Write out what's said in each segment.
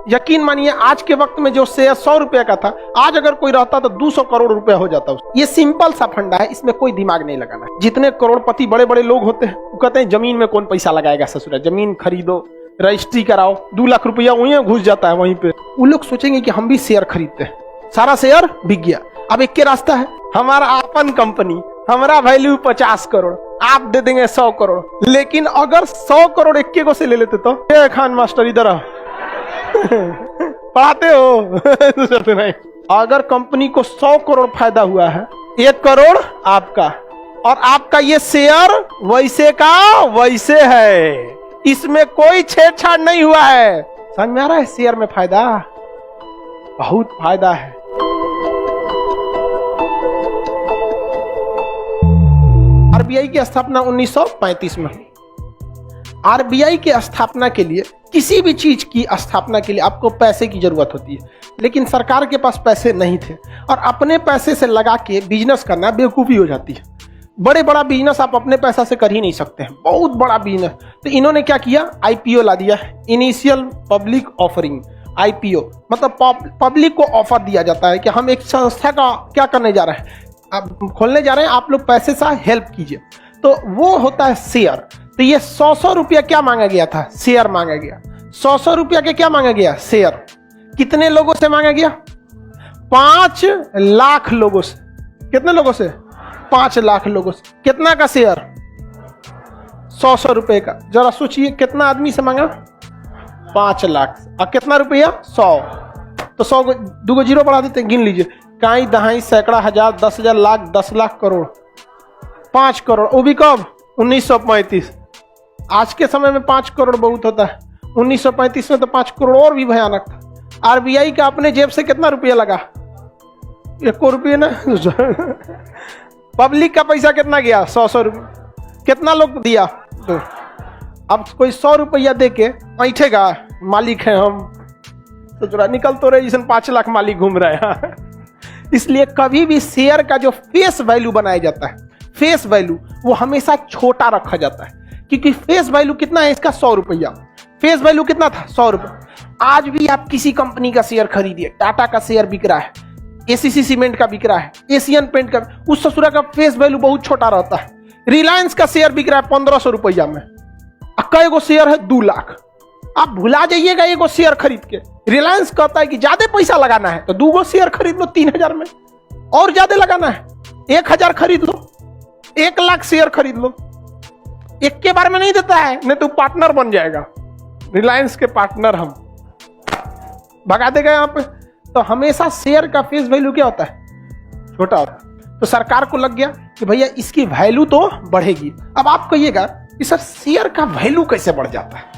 यकीन मानिए आज के वक्त में जो शेयर 100 रुपए का था, आज अगर कोई रहता तो 200 करोड़ रुपया हो जाता। ये सिंपल सा फंडा है, इसमें कोई दिमाग नहीं लगाना है। जितने करोड़पति बड़े बड़े लोग होते हैं वो कहते हैं जमीन में कौन पैसा लगाएगा, ससुरा जमीन खरीदो, रजिस्ट्री कराओ, 2 लाख रुपया वहीं घुस जाता है वहीं पे। वो लोग सोचेंगे कि हम भी शेयर खरीदते हैं, सारा शेयर बिक गया। अब एक के रास्ता है, हमारा अपन कंपनी, हमारा वैल्यू 50 करोड़, आप दे देंगे 100 करोड़। लेकिन अगर 100 करोड़ इक्के को से ले लेते तो खान मास्टर इधर आओ पढ़ाते हो नहीं। अगर कंपनी को 100 करोड़ फायदा हुआ है, 1 करोड़ आपका, और आपका ये शेयर वैसे का वैसे है, इसमें कोई छेड़छाड़ नहीं हुआ है। समझ में आ रहा है? शेयर में फायदा, बहुत फायदा है। आरबीआई की स्थापना 1935 में हुई। आरबीआई की स्थापना के लिए, किसी भी चीज की स्थापना के लिए आपको पैसे की जरूरत होती है, लेकिन सरकार के पास पैसे नहीं थे और अपने पैसे से लगा के बिजनेस करना बेवकूफ़ी हो जाती है। बड़े बड़ा बिजनेस आप अपने पैसा से कर ही नहीं सकते हैं, बहुत बड़ा बिजनेस। तो इन्होंने क्या किया, आईपीओ ला दिया, इनिशियल पब्लिक ऑफरिंग। आईपीओ मतलब पब्लिक को ऑफर दिया जाता है कि हम एक संस्था का क्या करने जा रहे हैं, आप खोलने जा रहे हैं, आप लोग पैसे से हेल्प कीजिए। तो वो होता है शेयर। तो ये 100 रुपया क्या मांगा गया था, शेयर मांगा गया। 100 रुपया के क्या मांगा गया, शेयर। कितने लोगों से मांगा गया, 5 लाख लोगों से। कितने लोगों से, 5 लाख लोगों से। कितना का शेयर, 100 रुपए का। जरा सोचिए कितना आदमी से मांगा, 5 लाख। और कितना रुपया, 100। तो 100 को 2 जीरो बढ़ा देते हैं, गिन लीजिए, काई दहाई सैकड़ा हजार 10,000 लाख 10 लाख करोड़, 5 करोड़। वो भी कब, 1935। आज के समय में 5 करोड़ बहुत होता है, 1935 में तो 5 करोड़ और भी भयानक था। आरबीआई का अपने जेब से कितना रुपया लगा, 1 रुपये ना पब्लिक का पैसा कितना गया, 100 रुपये। कितना लोग दिया, तो अब कोई 100 रुपया दे के ऐठेगा, मालिक है हम, तो जरा निकल तो रहे, जिसने 5 लाख मालिक घूम रहे हैं इसलिए कभी भी शेयर का जो फेस वैल्यू बनाया जाता है, फेस वैल्यू, वो हमेशा छोटा रखा जाता है। क्योंकि फेस वैल्यू कितना है इसका, 100 रुपया। फेस वैल्यू कितना था, 100 रुपये। आज भी आप किसी कंपनी का शेयर खरीदिए, टाटा का शेयर बिक रहा है, एसीसी सीमेंट का बिक रहा है, एशियन पेंट का, उस ससुरा का फेस वैल्यू बहुत छोटा रहता है। रिलायंस का शेयर बिक रहा है 1500 रुपया में, कई गो शेयर है 2 लाख। आप भुला जाइएगा एगो शेयर खरीद के। रिलायंस कहता है कि ज्यादा पैसा लगाना है तो 2 गो शेयर खरीद लो 3000 में, और ज्यादा लगाना है 1000 खरीद लो, 1 लाख शेयर खरीद लो। एक के बारे में नहीं देता है, नहीं तो पार्टनर बन जाएगा, रिलायंस के पार्टनर हम, भगा देगा यहाँ पे। तो हमेशा शेयर का फेस वैल्यू क्या होता है, छोटा होता है। तो सरकार को लग गया कि भैया इसकी वैल्यू तो बढ़ेगी। अब आप कहिएगा कि सर शेयर का वैल्यू कैसे बढ़ जाता है,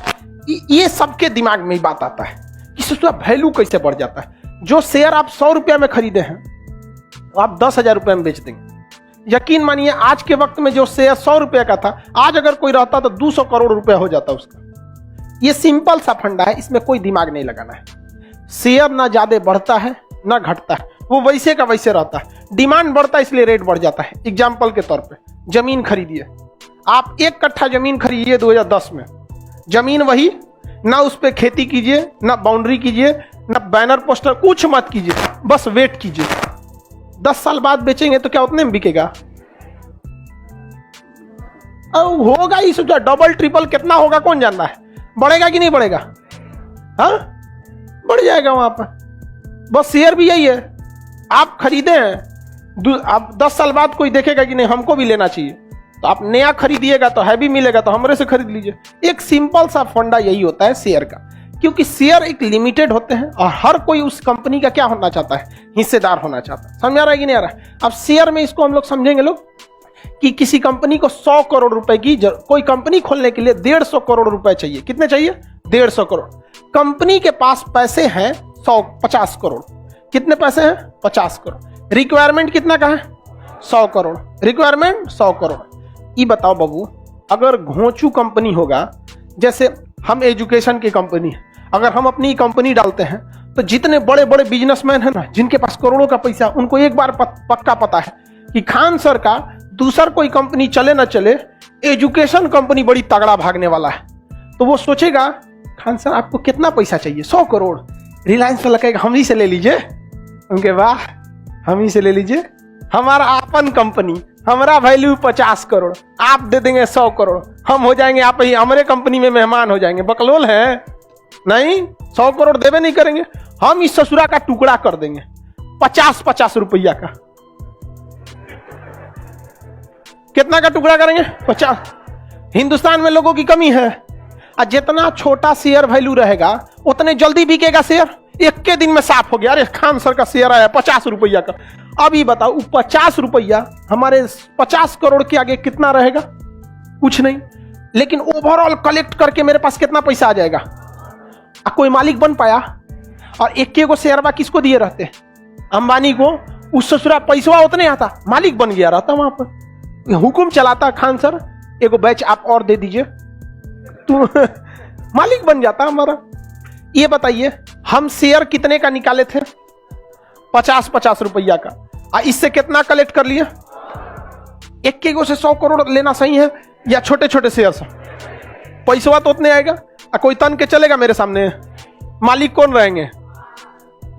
ये सबके दिमाग में ही बात आता है कि उसका वैल्यू कैसे बढ़ जाता है। जो शेयर आप 100 रुपया में खरीदे हैं तो आप 10,000 रुपये में बेच देंगे। यकीन मानिए आज के वक्त में जो शेयर 100 रुपये का था, आज अगर कोई रहता तो 200 करोड़ रुपया हो जाता उसका। ये सिंपल सा फंडा है, इसमें कोई दिमाग नहीं लगाना है। शेयर ना ज्यादा बढ़ता है ना घटता है, वो वैसे का वैसे रहता है। डिमांड बढ़ता है इसलिए रेट बढ़ जाता है। एग्जाम्पल के तौर पे जमीन खरीदिए, आप 1 कट्ठा जमीन खरीदिए 2010 में, जमीन वही, ना उस पर खेती कीजिए, ना बाउंड्री कीजिए, ना बैनर पोस्टर, कुछ मत कीजिए, बस वेट कीजिए। 10 साल बाद बेचेंगे तो क्या उतने में बिकेगा, होगा ही सोचा डबल ट्रिपल कितना होगा कौन जानता है, बढ़ेगा कि नहीं बढ़ेगा, हाँ बढ़ जाएगा वहां पर। बस शेयर भी यही है, आप खरीदे हैं, आप 10 साल बाद कोई देखेगा कि नहीं हमको भी लेना चाहिए, तो आप नया खरीदिएगा तो हैवी मिलेगा तो हमरे से खरीद लीजिए। एक सिंपल सा फंडा यही होता है शेयर का, क्योंकि शेयर एक लिमिटेड होते हैं और हर कोई उस कंपनी का क्या होना चाहता है, हिस्सेदार होना चाहता है। समझ आ रहा है कि नहीं आ रहा है। अब शेयर में इसको हम लोग समझेंगे लोग कि किसी कंपनी को 100 करोड़ रुपए की, कोई कंपनी खोलने के लिए 150 करोड़ रुपए चाहिए। कितने चाहिए, 150 करोड़। कंपनी के पास पैसे हैं 50 करोड़। कितने पैसे हैं, 50 करोड़। रिक्वायरमेंट कितना का है, 100 करोड़। रिक्वायरमेंट 100 करोड़। ये बताओ बाबू, अगर घोंचू कंपनी होगा, जैसे हम एजुकेशन की कंपनी है, अगर हम अपनी कंपनी डालते हैं तो जितने बड़े बड़े बिजनेसमैन हैं ना, जिनके पास करोड़ों का पैसा, उनको एक बार पक्का पता है कि खान सर का दूसर कोई कंपनी चले ना चले, एजुकेशन कंपनी बड़ी तगड़ा भागने वाला है। तो वो सोचेगा खान सर आपको कितना पैसा चाहिए, 100 करोड़। रिलायंस वाला कहेगा हम ही से ले लीजिए, उनके वाह हम ही से ले लीजिए, हमारा आपन कंपनी, हमारा वैल्यू 50 करोड़, आप दे देंगे 100 करोड़, हम हो जाएंगे, आप ही हमारे कंपनी में मेहमान हो जाएंगे। बकलोल है नहीं, 100 करोड़ देवे नहीं करेंगे, हम इस ससुरा का टुकड़ा कर देंगे 50-50 रुपया का। कितना का टुकड़ा करेंगे? 50। हिंदुस्तान में लोगों की कमी है, और जितना छोटा शेयर वैल्यू रहेगा उतने जल्दी बिकेगा शेयर। एक के दिन में साफ हो गया, अरे खान सर का शेयर आया 50 रुपया का। अभी बताओ 50 रुपया हमारे 50 करोड़ के आगे कितना रहेगा? कुछ नहीं। लेकिन ओवरऑल कलेक्ट करके मेरे पास कितना पैसा आ जाएगा? कोई मालिक बन पाया? और एक को शेयरवा किसको दिए रहते? अंबानी को। उस ससुरा पैसा उतने आता, मालिक बन गया रहता वहां पर, हुकुम चलाता, खान सर एगो बैच आप और दे दीजिए, तो मालिक बन जाता हमारा। ये बताइए हम शेयर कितने का निकाले थे? 50-50 रुपया का। इससे कितना कलेक्ट कर लिया? एक को से 100 करोड़ लेना सही है या छोटे छोटे शेयर से? पैसा तो उतने आएगा। कोई तन के चलेगा मेरे सामने? मालिक कौन रहेंगे?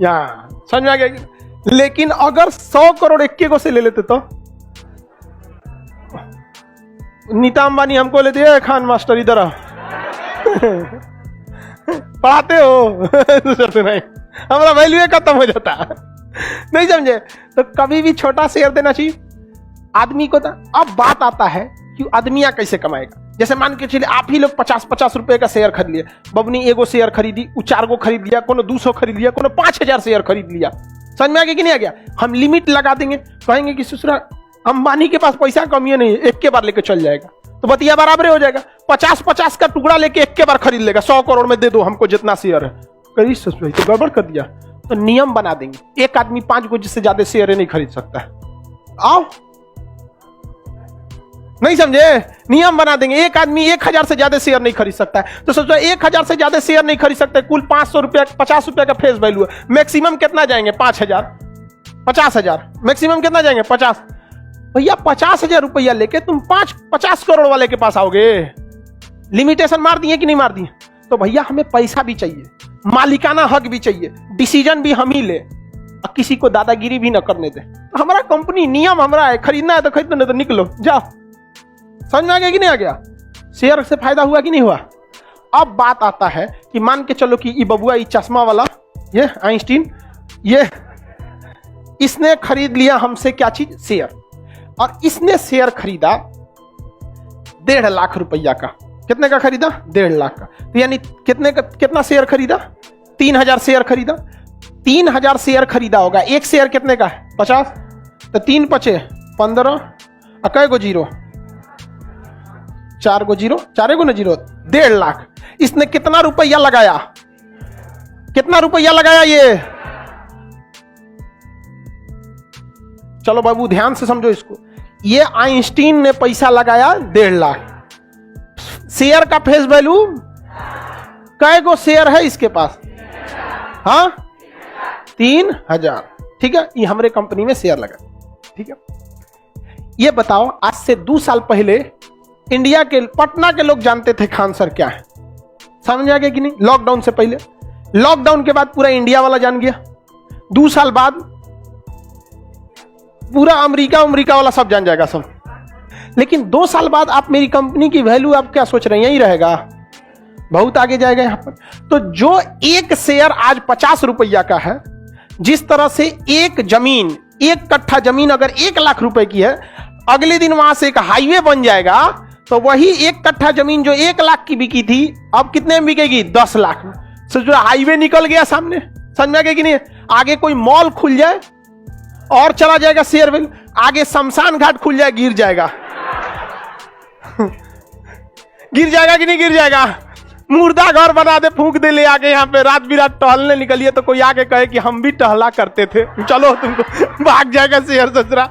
यहाँ समझ में आ गया। लेकिन अगर 100 करोड़ एक को से ले लेते तो नीता अंबानी हमको ले दिया, खान मास्टर इधर आ पढ़ाते हो नहीं, हमारा वैल्यू खत्म हो जाता। नहीं समझे? तो कभी भी छोटा शेयर देना चाहिए आदमी को। अब बात आता है कि आदमिया कैसे कमाएगा। जैसे मान के चलिए आप ही लोग 50-50 रुपए का शेयर खरीद लिए, बबनी एगो शेयर खरीदी, 4 गो खरीद लिया, कोनो 200 खरीद लिया, कोनो 5000 शेयर खरीद लिया। समझ में आ गया कि नहीं आ गया? हम लिमिट लगा देंगे, कहेंगे कि ससुरा अंबानी के पास पैसा कमी है नहीं, एक के बार लेके चल जाएगा, तो बतिया बराबर हो जाएगा। 50-50 का टुकड़ा लेके एक के बार खरीद लेगा, 100 करोड़ में दे दो हमको जितना शेयर है। कहीं ससुरा तो गड़बड़ कर दिया। तो नियम बना देंगे, एक आदमी 5 गो जिससे ज्यादा शेयर नहीं खरीद सकता है। आओ, नहीं समझे? नियम बना देंगे, एक आदमी 1000 से ज्यादा शेयर नहीं खरीद सकता है। तो सोचो 1000 से ज्यादा शेयर नहीं खरीद सकते, कुल 500 रुपया 50 रुपया का फेस वैल्यू है, मैक्सिमम कितना जाएंगे? 5000 50,000, मैक्सिमम कितना जाएंगे? 50। भैया 50,000 रुपया लेके तुम 50 करोड़ वाले के पास आओगे? लिमिटेशन मार दिए कि नहीं मार दिए? तो भैया हमें पैसा भी चाहिए, मालिकाना हक भी चाहिए, डिसीजन भी हम ही ले, और किसी को दादागिरी भी न करने दे। तो हमारा कंपनी नियम हमारा है, खरीदना है तो खरीदो, नहीं तो निकलो जाओ। समझ में आ गया कि नहीं आ गया? शेयर से फायदा हुआ कि नहीं हुआ? अब बात आता है कि मान के चलो कि ये बबुआ, ये चश्मा वाला, ये आइंस्टीन, ये इसने खरीद लिया हमसे क्या चीज? शेयर। और इसने शेयर खरीदा 1.5 लाख रुपया का। कितने का खरीदा? 1.5 लाख का। तो यानी कितना शेयर खरीदा? 3000 शेयर खरीदा। 3000 शेयर खरीदा होगा, एक शेयर कितने का है? 50। तो 3 पचे 15, कै गो जीरो? 4 गो जीरो, 4 गो ना जीरो, 1.5 लाख। इसने कितना रुपया लगाया? कितना रुपया लगाया ये? चलो बाबू ध्यान से समझो इसको। ये आइंस्टीन ने पैसा लगाया 1.5 लाख। शेयर का फेस वैल्यू, कै गो शेयर है इसके पास? हाँ 3000। ठीक है, ये हमारे कंपनी में शेयर लगा। ठीक है, ये बताओ आज से 2 साल पहले इंडिया के पटना के लोग जानते थे खान सर क्या है? समझ आ गया कि नहीं? लॉकडाउन से पहले। लॉकडाउन के बाद पूरा इंडिया वाला जान गया। 2 साल बाद पूरा अमेरिका वाला सब जान जाएगा सब। लेकिन 2 साल बाद आप मेरी कंपनी की वैल्यू आप क्या सोच रहे हैं? यही रहेगा, बहुत आगे जाएगा यहां पर। तो जो एक शेयर आज 50 रुपया का है, जिस तरह से एक जमीन, 1 कट्ठा जमीन अगर 1 लाख रुपए की है, अगले दिन वहां से एक हाईवे बन जाएगा, तो वही 1 कट्ठा जमीन जो 1 लाख की बिकी थी, अब कितने में बिकेगी? 10 लाख में। सोचो हाईवे निकल गया सामने। समझ में आ गया कि नहीं? आगे कोई मॉल खुल जाए और चला जाएगा शेयर वैल्यू। आगे शमशान घाट खुल जाए, गिर जाएगा गिर जाएगा कि नहीं गिर जाएगा? मुर्दा घर बना दे, फूंक दे, ले आके यहाँ पे रात बिरात टहलने निकलिए, तो कोई आके कहे कि हम भी टहला करते थे, चलो तुमको, भाग जाएगा शेयर ससुरा।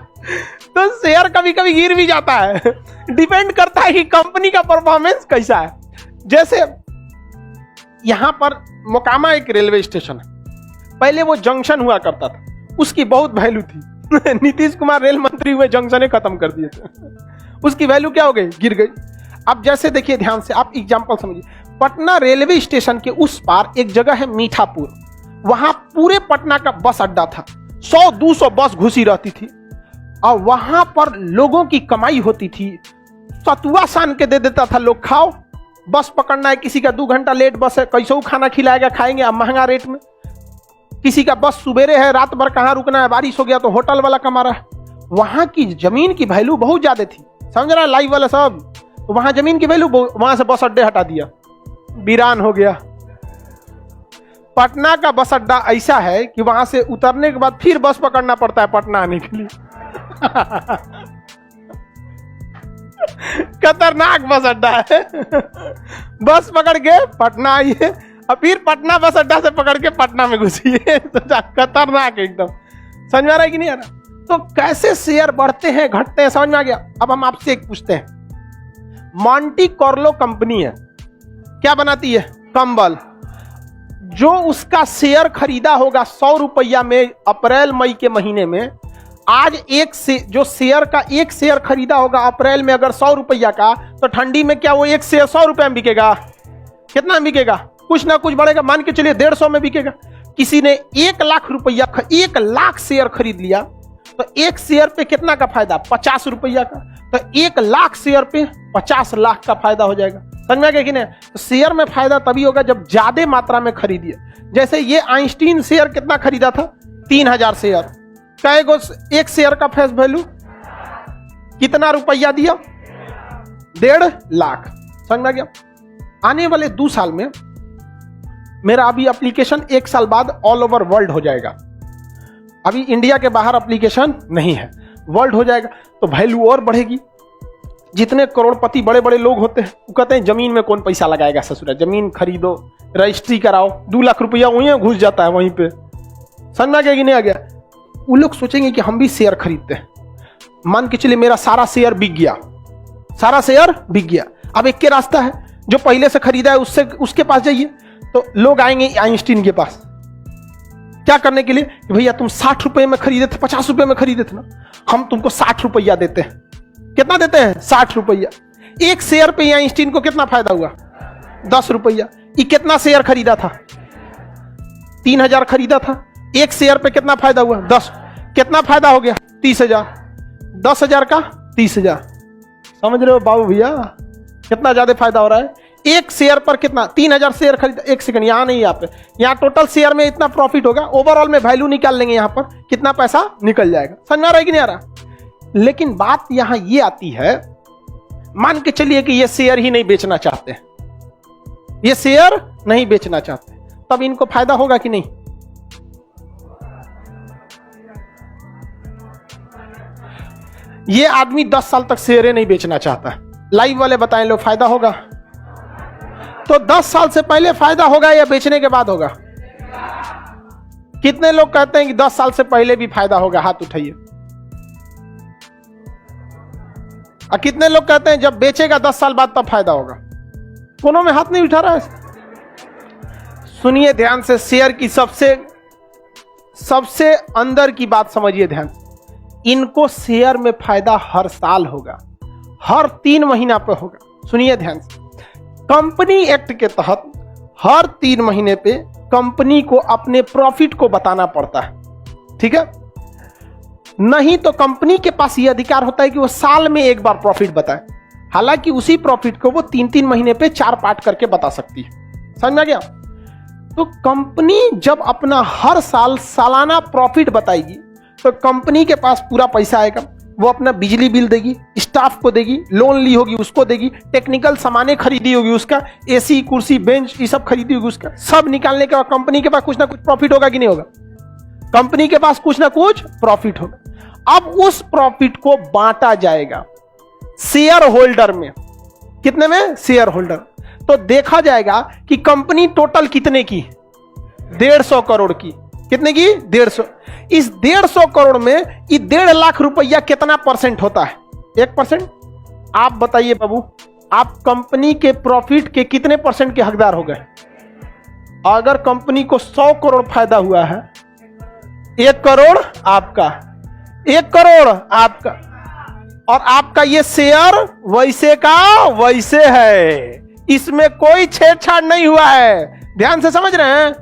तो शेयर कभी कभी गिर भी जाता है, डिपेंड करता है कि कंपनी का परफॉर्मेंस कैसा है। जैसे यहां पर मोकामा एक रेलवे स्टेशन है, पहले वो जंक्शन हुआ करता था, उसकी बहुत वैल्यू थी नीतीश कुमार रेल मंत्री हुए, जंक्शन खत्म कर दिए थे उसकी वैल्यू क्या हो गई? गिर गई। अब जैसे देखिए ध्यान से, आप एग्जांपल समझिए, पटना रेलवे स्टेशन के उस पार एक जगह है मीठापुर, वहां पूरे पटना का बस अड्डा था, 100-200 बस घुसी रहती थी और वहां पर लोगों की कमाई होती थी। सतुआ सान के दे देता था लोग, खाओ, बस पकड़ना है, किसी का 2 घंटा लेट बस है, कैसे खाना खिलाएगा, खाएंगे अब महंगा रेट में। किसी का बस सुबेरे है, रात भर कहाँ रुकना है, बारिश हो गया तो होटल वाला कमा रहा है। वहां की जमीन की वैल्यू बहुत ज्यादा थी, समझ रहा है लाइव वाला सब। तो वहां जमीन की वैल्यू, वहां से बस अड्डे हटा दिया, वीरान हो गया। पटना का बस अड्डा ऐसा है कि वहां से उतरने के बाद फिर बस पकड़ना पड़ता है पटना आने के लिए। खतरनाक बस अड्डा है। बस पकड़ के पटना आइए और फिर पटना बस अड्डा से पकड़ के पटना में घुसिए। तो खतरनाक एकदम। समझ में आ रहा है कि नहीं आ रहा? तो कैसे शेयर बढ़ते हैं घटते हैं, समझ में आ गया? अब हम आपसे एक पूछते हैं, मॉन्टी कार्लो कंपनी है, क्या बनाती है? कंबल। जो उसका शेयर खरीदा होगा 100 रुपया में अप्रैल मई के महीने में, आज जो शेयर का एक शेयर खरीदा होगा अप्रैल में अगर 100 रुपया का, तो ठंडी में क्या वो एक शेयर 100 रुपया में बिकेगा? कितना में बिकेगा? कुछ ना कुछ बढ़ेगा, मान के चलिए 150 में बिकेगा। किसी ने 1 लाख रुपया 1 लाख शेयर खरीद लिया, तो एक शेयर पे कितना का फायदा? 50 रुपया का। तो 1 लाख शेयर पे 50 लाख का फायदा हो जाएगा। समझ में आ गया कि नहीं? तो शेयर में फायदा तभी होगा जब ज्यादा मात्रा में खरीदिए। जैसे ये आइंस्टीन शेयर कितना खरीदा था? 3000 शेयर। कई गो एक शेयर का फेस वैल्यू कितना रुपया दिया? 1.5 लाख। समझ में आ गया? आने वाले 2 साल में मेरा अभी एप्लीकेशन 1 साल बाद ऑल ओवर वर्ल्ड हो जाएगा। अभी इंडिया के बाहर एप्लीकेशन नहीं है, वर्ल्ड हो जाएगा, तो वैल्यू और बढ़ेगी। जितने करोड़पति बड़े बड़े लोग होते हैं वो कहते हैं जमीन में कौन पैसा लगाएगा, ससुरा जमीन खरीदो, रजिस्ट्री कराओ, 2 लाख रुपया वहीं घुस जाता है वहीं पे। समझ में आ गया कि नहीं आ गया? वो लोग सोचेंगे कि हम भी शेयर खरीदते हैं। मान के चलिए मेरा सारा शेयर बिक गया, सारा शेयर बिक गया। अब एक के रास्ता है, जो पहले से खरीदा है उसके पास जाइए, तो लोग आएंगे आइंस्टीन के पास क्या करने के लिए कि भैया तुम 60 रुपए में खरीदे थे, 50 रुपए में खरीदे थे ना, हम तुमको 60 रुपया देते हैं। कितना देते हैं? 60 रुपया। एक शेयर पे आइंस्टीन को कितना फायदा हुआ? 10 रुपया। ये कितना शेयर खरीदा था? 3000 खरीदा था। एक शेयर पे कितना फायदा हुआ? 10। कितना फायदा हो गया? 30,000। 10,000 का 30,000। समझ रहे हो बाबू भैया कितना ज्यादा फायदा हो रहा है? एक शेयर पर कितना? 3000 शेयर खरीदा। एक सेकंड, यहां नहीं, यहाँ पे, यहाँ टोटल शेयर में इतना प्रॉफिट होगा, ओवरऑल में वैल्यू निकाल लेंगे, यहां पर कितना पैसा निकल जाएगा। समझ में आ रहा है कि नहीं आ रहा? लेकिन बात यहां ये आती है, मान के चलिए कि ये शेयर ही नहीं बेचना चाहते, ये शेयर नहीं बेचना चाहते, तब इनको फायदा होगा कि नहीं? ये आदमी 10 साल तक शेयर नहीं बेचना चाहता, लाइव वाले बताएं लो, फायदा होगा? तो 10 साल से पहले फायदा होगा या बेचने के बाद होगा? कितने लोग कहते हैं कि 10 साल से पहले भी फायदा होगा? हाथ उठाइए। और कितने लोग कहते हैं जब बेचेगा 10 साल बाद तब फायदा होगा? कोनों में हाथ नहीं उठा रहा है। सुनिए ध्यान से, शेयर की सबसे अंदर की बात समझिए ध्यान। इनको शेयर में फायदा हर साल होगा, हर 3 महीना पे होगा। सुनिए ध्यान से, कंपनी एक्ट के तहत हर 3 महीने पे कंपनी को अपने प्रॉफिट को बताना पड़ता है, ठीक है? नहीं तो कंपनी के पास यह अधिकार होता है कि वो साल में एक बार प्रॉफिट बताए। हालांकि उसी प्रॉफिट को वो 3-3 महीने पे 4 पार्ट करके बता सकती है। समझ में आ गया? तो कंपनी जब अपना हर साल सालाना प्रॉफिट बताएगी तो कंपनी के पास पूरा पैसा आएगा। वो अपना बिजली बिल देगी, स्टाफ को देगी, लोन ली होगी उसको देगी, टेक्निकल सामानें खरीदी होगी उसका, एसी कुर्सी बेंच ये सब खरीदी होगी उसका, सब निकालने के बाद कंपनी के पास कुछ ना कुछ प्रॉफिट होगा कि नहीं होगा? कंपनी के पास कुछ ना कुछ प्रॉफिट होगा। अब उस प्रॉफिट को बांटा जाएगा शेयर होल्डर में। कितने में? Share holder. तो देखा जाएगा कि कंपनी टोटल कितने की? 150 करोड़ की। कितने की? 150। इस 150 करोड़ में ये 1.5 लाख रुपया कितना परसेंट होता है? 1%। आप बताइए बाबू, आप कंपनी के प्रॉफिट के कितने परसेंट के हकदार हो गए? अगर कंपनी को 100 करोड़ फायदा हुआ है, 1 करोड़ आपका, 1 करोड़ आपका, और आपका ये शेयर वैसे का वैसे है, इसमें कोई छेड़छाड़ नहीं हुआ है। ध्यान से समझ रहे हैं?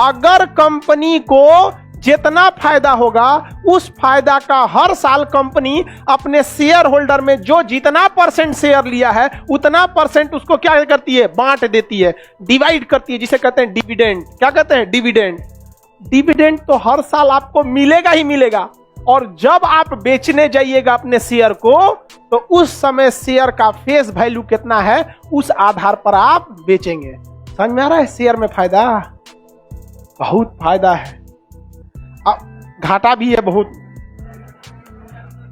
अगर कंपनी को जितना फायदा होगा उस फायदा का हर साल कंपनी अपने शेयर होल्डर में जो जितना परसेंट शेयर लिया है उतना परसेंट उसको क्या करती है, बांट देती है, डिवाइड करती है, जिसे कहते हैं डिविडेंड। क्या कहते हैं, डिविडेंड। डिविडेंड तो हर साल आपको मिलेगा ही मिलेगा, और जब आप बेचने जाइएगा अपने शेयर को तो उस समय शेयर का फेस वैल्यू कितना है उस आधार पर आप बेचेंगे। समझ में आ रहा है? शेयर में फायदा, बहुत फायदा है, अब घाटा भी है बहुत।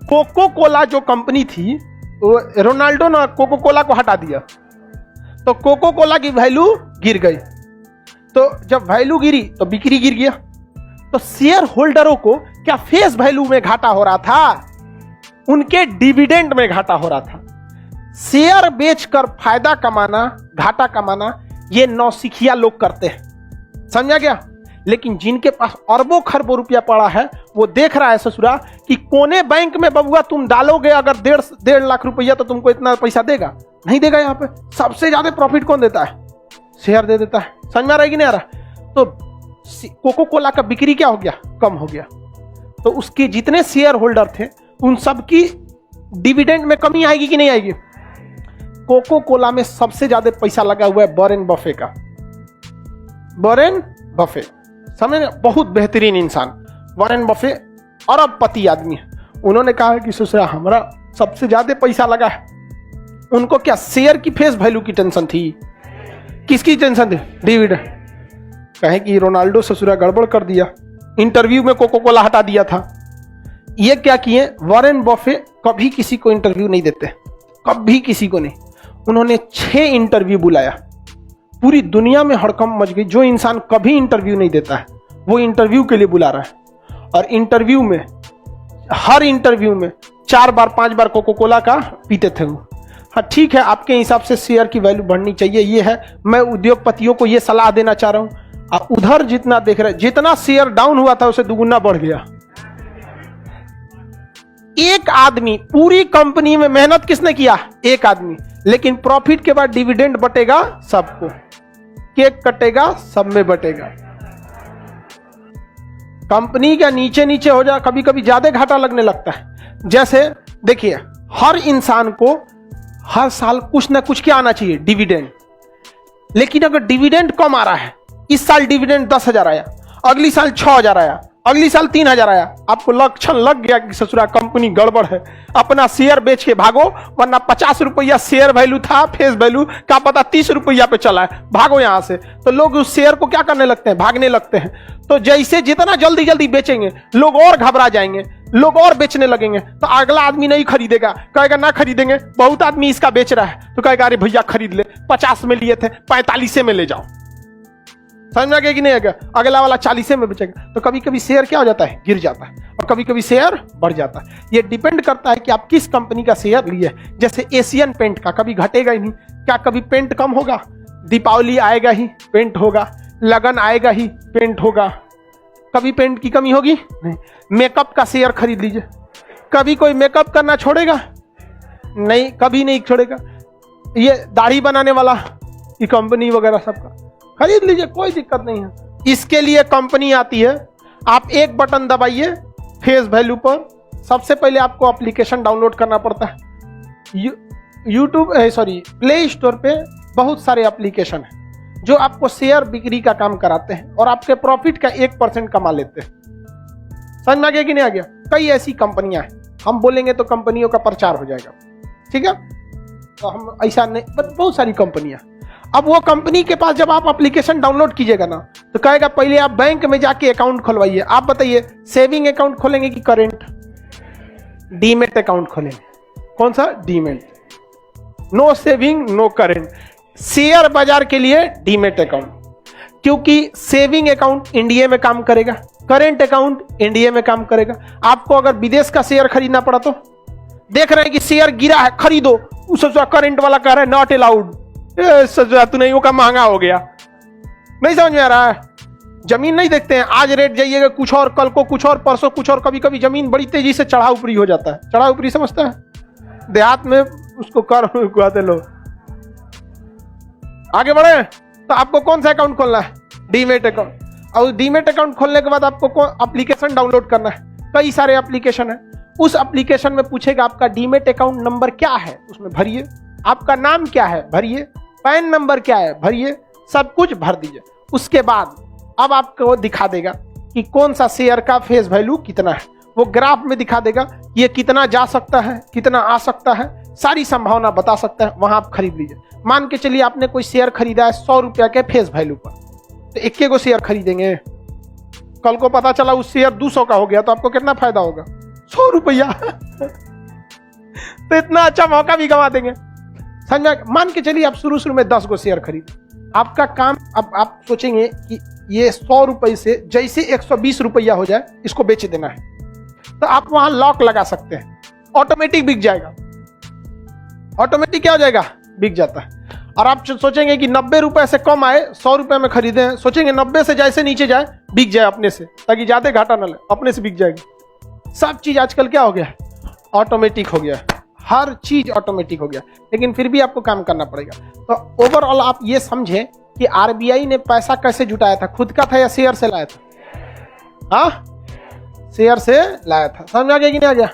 कोको कोला जो कंपनी थी, वो रोनाल्डो ने कोको कोला को हटा दिया तो कोको कोला की वैल्यू गिर गई। तो जब वैल्यू गिरी तो बिक्री गिर गया। तो शेयर होल्डरों को क्या फेस वैल्यू में घाटा हो रहा था, उनके डिविडेंड में घाटा हो रहा था। शेयर बेचकर फायदा कमाना, घाटा कमाना, ये नौसिखिया लोग करते हैं। समझा गया? लेकिन जिनके पास अरबों खरबों रुपया पड़ा है वो देख रहा है ससुरा कि कोने बैंक में बबुआ तुम डालोगे अगर 1.5 लाख रुपया तो तुमको इतना पैसा देगा, नहीं देगा। यहाँ पे सबसे ज्यादा प्रॉफिट कौन देता है, शेयर दे देता है। समझ में आ रहा है कि नहीं आ रहा? तो कोको कोला का बिक्री क्या हो गया, कम हो गया। तो उसके जितने शेयर होल्डर थे उन सब की डिविडेंड में कमी आएगी कि नहीं आएगी? कोको कोला में सबसे ज्यादा पैसा लगा हुआ है वॉरेन बफे का। वॉरेन बफे समझ, बहुत बेहतरीन इंसान। वॉरेन बफे अरबपति आदमी है। उन्होंने कहा कि ससुरा हमारा सबसे ज्यादा पैसा लगा है। उनको क्या शेयर की फेस वैल्यू की टेंशन थी, किसकी टेंशन थी, डिविडेंड। कहे कि रोनाल्डो ससुरा गड़बड़ कर दिया, इंटरव्यू में कोको कोला हटा दिया था। ये क्या किए, वॉरेन बफे कभी किसी को इंटरव्यू नहीं देते, कभी किसी को नहीं। उन्होंने 6 इंटरव्यू बुलाया। पूरी दुनिया में हड़कंप मच गई। जो इंसान कभी इंटरव्यू नहीं देता है वो इंटरव्यू के लिए बुला रहा है। और इंटरव्यू में, हर इंटरव्यू में 4 बार 5 बार कोको कोला का पीते थे वो। हाँ ठीक है, आपके हिसाब से शेयर की वैल्यू बढ़नी चाहिए, ये है। मैं उद्योगपतियों को ये सलाह देना चाह रहा हूं, आप उधर जितना देख रहे हैं, जितना शेयर डाउन हुआ था उसे दुगुना बढ़ गया। एक आदमी, पूरी कंपनी में मेहनत किसने किया, एक आदमी, लेकिन प्रॉफिट के बाद डिविडेंड बटेगा सबको, केक कटेगा सब में बटेगा। कंपनी का नीचे नीचे हो जा, कभी कभी ज्यादा घाटा लगने लगता है। जैसे देखिए, हर इंसान को हर साल कुछ ना कुछ क्या आना चाहिए, डिविडेंड। लेकिन अगर डिविडेंड कम आ रहा है, इस साल डिविडेंड 10,000 आया, अगली साल 6,000 आया, अगली साल 3,000 आया, आपको लक्षण लग गया कि ससुरा कंपनी गड़बड़ है, अपना शेयर बेच के भागो, वरना 50 रुपया शेयर वैल्यू था, फेस वैल्यू क्या पता 30 रुपया पे चला है, भागो यहां से। तो लोग उस शेयर को क्या करने लगते हैं, भागने लगते हैं। तो जैसे जितना जल्दी जल्दी बेचेंगे लोग और घबरा जाएंगे, लोग और बेचने लगेंगे, तो अगला आदमी नहीं खरीदेगा, कहेगा ना खरीदेंगे, बहुत आदमी इसका बेच रहा है, तो कहेगा अरे भैया खरीद ले, 50 में लिए थे 45 में ले जाओ। समझ में आ गया कि नहीं आ गया? अगला वाला 40 में बेचेगा। तो कभी कभी शेयर क्या हो जाता है, गिर जाता है, और कभी कभी शेयर बढ़ जाता है। ये डिपेंड करता है कि आप किस कंपनी का शेयर लिए। जैसे एशियन पेंट का कभी घटेगा ही नहीं, क्या कभी पेंट कम होगा? दीपावली आएगा ही पेंट होगा, लगन आएगा ही पेंट होगा, कभी पेंट की कमी होगी नहीं। मेकअप का शेयर खरीद लीजिए, कभी कोई मेकअप करना छोड़ेगा नहीं, कभी नहीं छोड़ेगा। ये दाढ़ी बनाने वाला ये कंपनी वगैरह सबका खरीद लीजिए, कोई दिक्कत नहीं है। इसके लिए कंपनी आती है, आप एक बटन दबाइए फेस वैल्यू पर। सबसे पहले आपको एप्लीकेशन डाउनलोड करना पड़ता है। प्ले स्टोर पे बहुत सारे एप्लीकेशन हैं जो आपको शेयर बिक्री का काम कराते हैं और आपके प्रॉफिट का 1% कमा लेते हैं। समझ में आ गया कि नहीं आ गया? कई ऐसी कंपनियां हैं, हम बोलेंगे तो कंपनियों का प्रचार हो जाएगा, ठीक है? तो हम ऐसा नहीं, बहुत सारी कंपनियां। अब वो कंपनी के पास जब आप एप्लीकेशन डाउनलोड कीजिएगा ना, तो कहेगा पहले आप बैंक में जाके अकाउंट खुलवाइए। आप बताइए सेविंग अकाउंट खोलेंगे कि करेंट? डीमेट अकाउंट खोलेंगे। कौन सा? Demat. No saving no current. Share बाजार के लिए डीमेट अकाउंट, क्योंकि सेविंग अकाउंट इंडिया में काम करेगा, करेंट अकाउंट इंडिया में काम करेगा। आपको अगर विदेश का शेयर खरीदना पड़ा तो देख रहे हैं कि शेयर गिरा है, खरीदो, उस करेंट वाला कह रहा है नॉट अलाउड, तू नहीं, वो का महंगा हो गया। नहीं समझ में आ रहा है? जमीन नहीं देखते हैं, आज रेट जाइएगा कुछ और, कल को कुछ और, परसों कुछ और। कभी कभी जमीन बड़ी तेजी से चढ़ा ऊपरी हो जाता है। चढ़ा ऊपरी समझता है? देहात में उसको कर गुआते लोग। आगे बढ़े तो आपको कौन सा अकाउंट खोलना है? Demat account. और डीमेट अकाउंट खोलने के बाद आपको एप्लीकेशन डाउनलोड करना है, कई सारे एप्लीकेशन है। उस एप्लीकेशन में पूछेगा आपका डीमेट अकाउंट नंबर क्या है, उसमें भरिए। आपका नाम क्या है, भरिए। पैन नंबर क्या है, भरिए। सब कुछ भर दीजिए। उसके बाद अब आपको दिखा देगा कि कौन सा शेयर का फेस वैल्यू कितना है। वो ग्राफ में दिखा देगा ये कितना जा सकता है, कितना आ सकता है, सारी संभावना बता सकता है। वहां आप खरीद लीजिए। मान के चलिए आपने कोई शेयर खरीदा है 100 रुपया के फेस वैल्यू पर, तो एक गो शेयर खरीदेंगे। कल को पता चला उस शेयर 200 का हो गया तो आपको कितना फायदा होगा, 100 रुपया। तो इतना अच्छा मौका भी गंवा देंगे, समझा। मान के चलिए आप शुरू में 10 गो शेयर खरीदे। आपका काम, अब आप सोचेंगे कि ये 100 रुपए से जैसे 120 रुपया हो जाए इसको बेच देना है, तो आप वहां लॉक लगा सकते हैं, ऑटोमेटिक बिक जाएगा। ऑटोमेटिक क्या हो जाएगा, बिक जाता है। और आप सोचेंगे कि 90 रुपए से कम आए, 100 रुपए में खरीदे हैं, सोचेंगे 90 से जैसे नीचे जाए बिक जाए अपने से, ताकि ज्यादा घाटा ना ले, अपने से बिक जाएगी। सब चीज आजकल क्या हो गया है, ऑटोमेटिक हो गया है। हर चीज ऑटोमेटिक हो गया, लेकिन फिर भी आपको काम करना पड़ेगा। तो ओवरऑल आप ये समझे कि आरबीआई ने पैसा कैसे जुटाया था, खुद का था या शेयर से लाया था? हाँ, शेयर से लाया था। समझ आ गया कि नहीं आ गया?